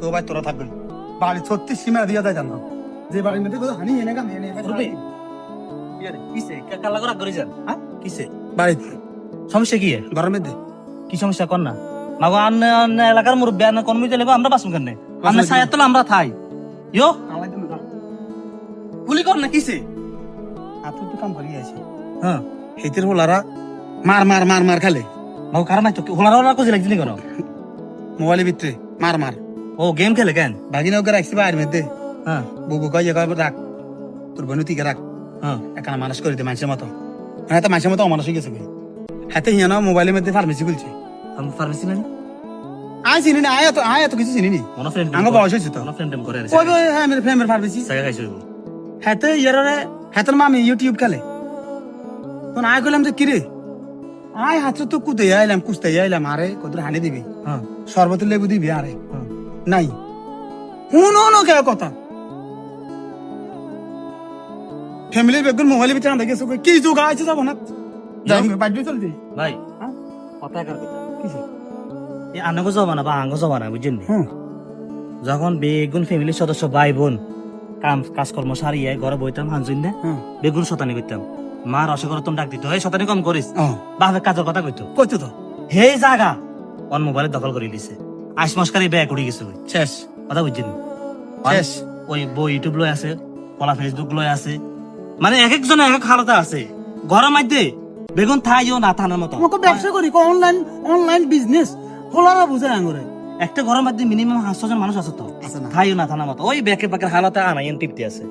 তো ভাই তোরা থাকবেন বাড়ি 36 সীমা দিয়া যায় জানো যে বাড়ির মধ্যে কোথাও হানি এনে গাম এনে কিসে কালা করা করে যান হ্যাঁ কিসে বাড়িতে সমস্যা কি ঘরের মধ্যে কি সমস্যা কর না মাগো আন্ন এলাকার মুরব্বী আন্ন কর্মীতে লেবো আমরা বাসুন কেন আমরা ছায়া তো আমরা থাই ইয়ো গুলি কর না কিসে আপনি তো কাম করি আছে হ্যাঁ হেতের হোলারা মার মার মার মার খালে মাগো কারণ তো হোলার হোলার কোজি লাগছিলি কেন মোবাইলের ভিতরে মার মার ও গেম খেলে কেন ভাগিনা ওকে রাখছি বাড়ির মধ্যে হ্যাঁ বুবু কই রাখ তোর বোনতিকে রাখ হ্যাঁ এখানে মানুষ করে দে মানুষের মতো হ্যাঁ তো মানুষের মতো অমানুষ হয়ে গেছে হাতে হিয়া না মোবাইলের মধ্যে ফার্মেসি খুলছে আমি ফার্মেসি না আয় চিনি না আয় এত কিছু চিনি নি মনে ফ্রেন্ড আঙ্গ বয়স হয়েছে তো মনে ফ্রেন্ড করে কই কই হ্যাঁ মেরে ফ্রেন্ডের ফার্মেসি সাগা খাইছো হাতে ইয়ারে হাতের মামি ইউটিউব খেলে তখন আয় কইলাম যে কিরে আয় হাতে তো কুদে আইলাম কুস্তে আইলাম আরে কত হানি দিবি হ্যাঁ শরবত লেবু দিবি আরে হ্যাঁ নাই শুনো কে কথা ফ্যামিলির বেগুন মোবাইলের ভিতরে আনতে গেছে কি যোগ আছে যাব না যাই বাড়ি চল দি ভাই কথা কার কথা এই আনগো জমানা বা আঙ্গো জমানা বুঝছেন হুম যখন বেগুন ফ্যামিলির সদস্য ভাই বোন কাজকর্ম সারিয়ে ঘরে বইতাম হানজুন না হুম বেগুন শতানি করতাম মা রসে করে ডাক দিত এই শতানি কম করিস ও বাপে কাজের কথা কইতো কইতো তো হে জাগা অন মোবাইলে দখল করে লিছে আশমাসকারী ব্যাগ উড়ি গেছে ওই শেষ কথা বুঝছেন শেষ ওই বই ইউটিউব লয় আছে কলা ফেসবুক লয় আছে মানে এক একজন এক এক হালতে আছে ঘরের মধ্যে বেগুন থাইও না থানার মতো আমাকে ব্যবসা করি অনলাইন বিজনেস হোলারা বুঝে আঙ্গুরে একটা ঘরের মধ্যে মিনিমাম 500 জন মানুষ আছে তো আছে না থাইও না থানার মতো ওই ব্যাকে ব্যাকের হালতে আনাইন টিপতে আছে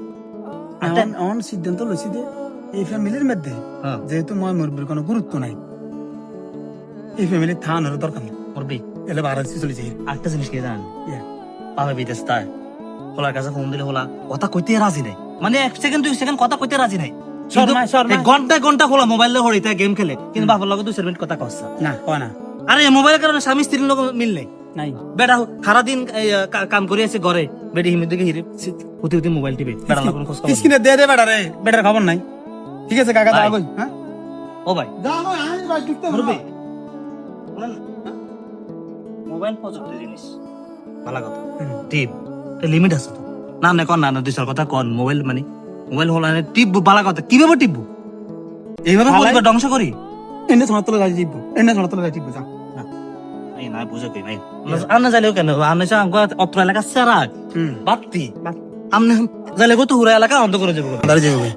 অন সিদ্ধান্ত লইছি যে এই ফ্যামিলির মধ্যে হ্যাঁ যেহেতু মই মুরব্বির কোনো গুরুত্ব নাই এই ফ্যামিলি থানার দরকার নেই মুরব্বি এলে বাড়াচ্ছি চলেছি একটা জিনিস কি জানেন পাবে বিদেশ তাই হোলার কাছে ফোন দিলে হোলা কথা কইতে রাজি নাই মানে 1 সেকেন্ড 2 সেকেন্ড কথা কইতে রাজি নাই ঘন্টা ঘন্টা হোলা মোবাইলে হড়িতে গেম খেলে কিন্তু বাবার লগে 2 মিনিট কথা কচ্ছে না কয় না আরে মোবাইলের কারণে স্বামী স্ত্রীর লোক মিল নেই নাই বেটা সারাদিন কাম করে আছে ঘরে বেটি হিমের দিকে হিরে উঠে উঠে মোবাইল টিপে বেটা লোক খোঁজ খবর স্ক্রিনে দে বেটা রে বেটার খবর নাই ঠিক আছে কাকা যাও কই হ্যাঁ ও ভাই যাও আই ভাই টিপতে মুরব্বি মোবাইল প্রযুক্তি জিনিস ভালো কথা টিপ লিমিট আছে তো না না কোন না দুইটার কথা কোন মোবাইল মানে মোবাইল হলানে টিপ ভালো কথা কিভাবে টিপবো এইভাবে পরিবার ধ্বংস করি এনে সময় তোলা যাই টিপবো এনে সময় তোলা যাই টিপবো যা এই না বুঝে কই ভাই আন্না যাইলেও কেন আন্না চা অত্র এলাকা সারা বাত্তি আমনে যাইলে কত হুরা এলাকা অন্ধ করে যাবো দাঁড়িয়ে যাবে